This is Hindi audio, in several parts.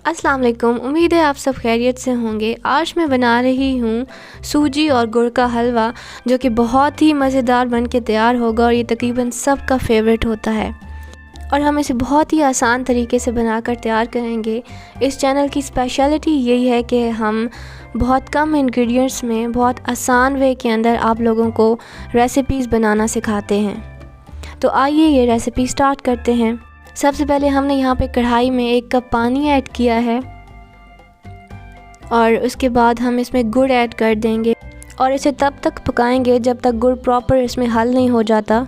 अस्सलाम वालेकुम। उम्मीद है आप सब खैरियत से होंगे। आज मैं बना रही हूँ सूजी और गुड़ का हलवा, जो कि बहुत ही मज़ेदार बन के तैयार होगा और ये तकरीबन सबका फेवरेट होता है और हम इसे बहुत ही आसान तरीके से बनाकर तैयार करेंगे। इस चैनल की स्पेशलिटी यही है कि हम बहुत कम इंग्रेडिएंट्स में बहुत आसान वे के अंदर आप लोगों को रेसिपीज़ बनाना सिखाते हैं। तो आइए ये रेसिपी स्टार्ट करते हैं। सबसे पहले हमने यहाँ पे कढ़ाई में 1 कप पानी ऐड किया है और उसके बाद हम इसमें गुड़ ऐड कर देंगे और इसे तब तक पकाएंगे जब तक गुड़ प्रॉपर इसमें हल नहीं हो जाता।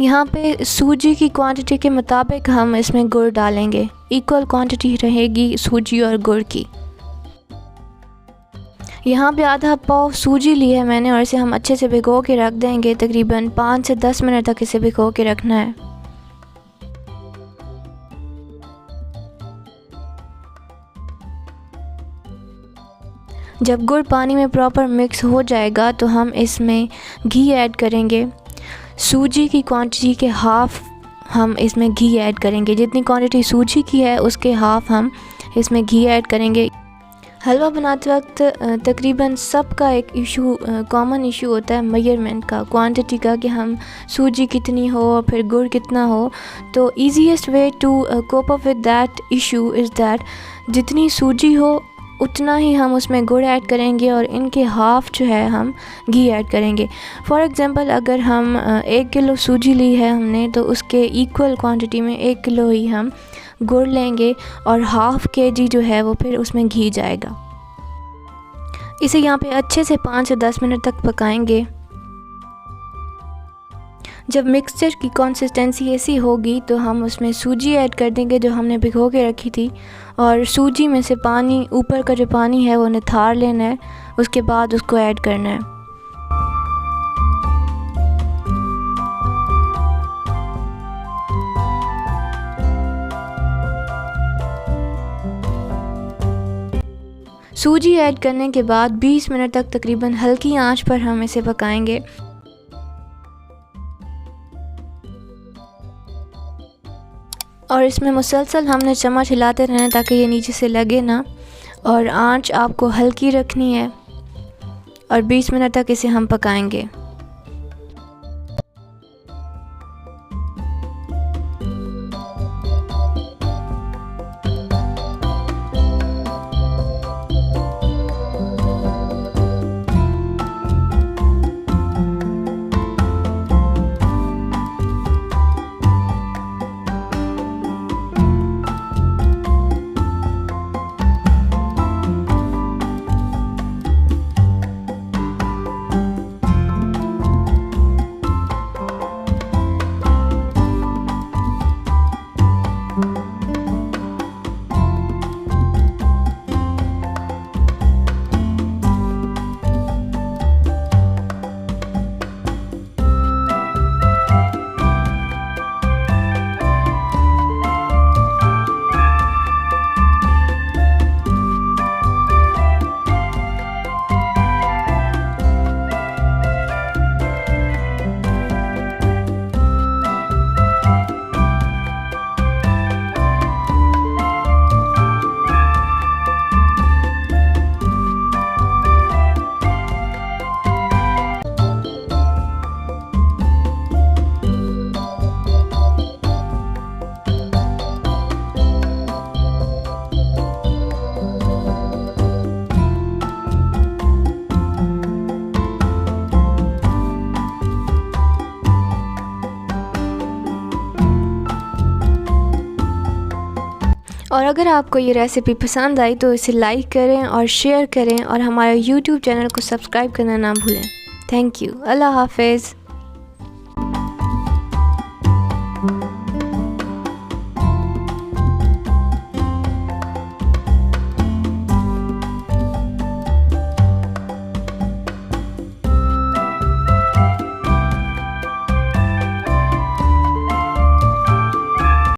यहाँ पे सूजी की क्वांटिटी के मुताबिक हम इसमें गुड़ डालेंगे, इक्वल क्वांटिटी रहेगी सूजी और गुड़ की। यहाँ पे आधा पाव सूजी ली है मैंने और इसे हम अच्छे से भिगो के रख देंगे। तकरीबन 5 से 10 मिनट तक इसे भिगो के रखना है। जब गुड़ पानी में प्रॉपर मिक्स हो जाएगा तो हम इसमें घी ऐड करेंगे। सूजी की क्वांटिटी के हाफ़ हम इसमें घी ऐड करेंगे। जितनी क्वांटिटी सूजी की है उसके हाफ़ हम इसमें घी ऐड करेंगे। हलवा बनाते वक्त तकरीबन सबका एक कॉमन इशू होता है मेजरमेंट का, क्वांटिटी का, कि हम सूजी कितनी हो और फिर गुड़ कितना हो। तो easiest way to cope up with that issue is that जितनी सूजी हो उतना ही हम उसमें गुड़ ऐड करेंगे और इनके हाफ़ जो है हम घी ऐड करेंगे। फॉर एग्ज़ाम्पल अगर हम 1 किलो सूजी ली है हमने, तो उसके इक्वल क्वांटिटी में 1 किलो ही हम गुड़ लेंगे और हाफ़ केजी जो है वो फिर उसमें घी जाएगा। इसे यहाँ पे अच्छे से 5 से 10 मिनट तक पकाएंगे। जब मिक्सचर की कंसिस्टेंसी ऐसी होगी तो हम उसमें सूजी ऐड कर देंगे जो हमने भिगो के रखी थी, और सूजी में से पानी, ऊपर का जो पानी है वो निथार लेना है, उसके बाद उसको ऐड करना है। सूजी ऐड करने के बाद 20 मिनट तक तकरीबन हल्की आंच पर हम इसे पकाएंगे। और इसमें मुसलसल हमने चम्मच हिलाते रहना ताकि ये नीचे से लगे ना, और आंच आपको हल्की रखनी है और 20 मिनट तक इसे हम पकाएंगे। और अगर आपको ये रेसिपी पसंद आई तो इसे लाइक करें और शेयर करें और हमारे YouTube चैनल को सब्सक्राइब करना ना भूलें। Thank you. अल्लाह हाफ़िज़।